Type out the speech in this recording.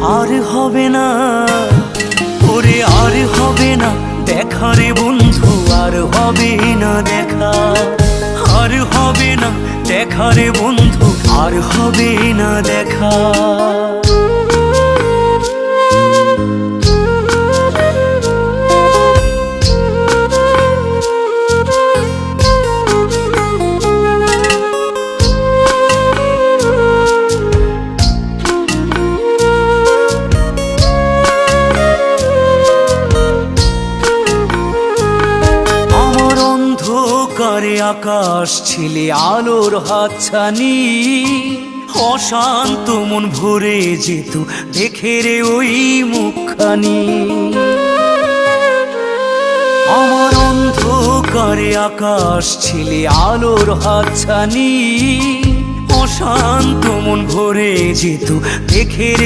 আর হবে না ওরে, আর হবে না দেখা রে বন্ধু, আর হবে না দেখা, আর হবে না দেখা রে বন্ধু, আর হবে না দেখা। অন্ধকারে আকাশ ছিলে আলোর হাতছানি, অশান্ত মন ভরে যেত দেখে রে ওই মুখখানি। আমার অন্ধকারে আকাশ ছিলে আলোর হাতছানি, অশান্ত মন ভরে যেত দেখে রে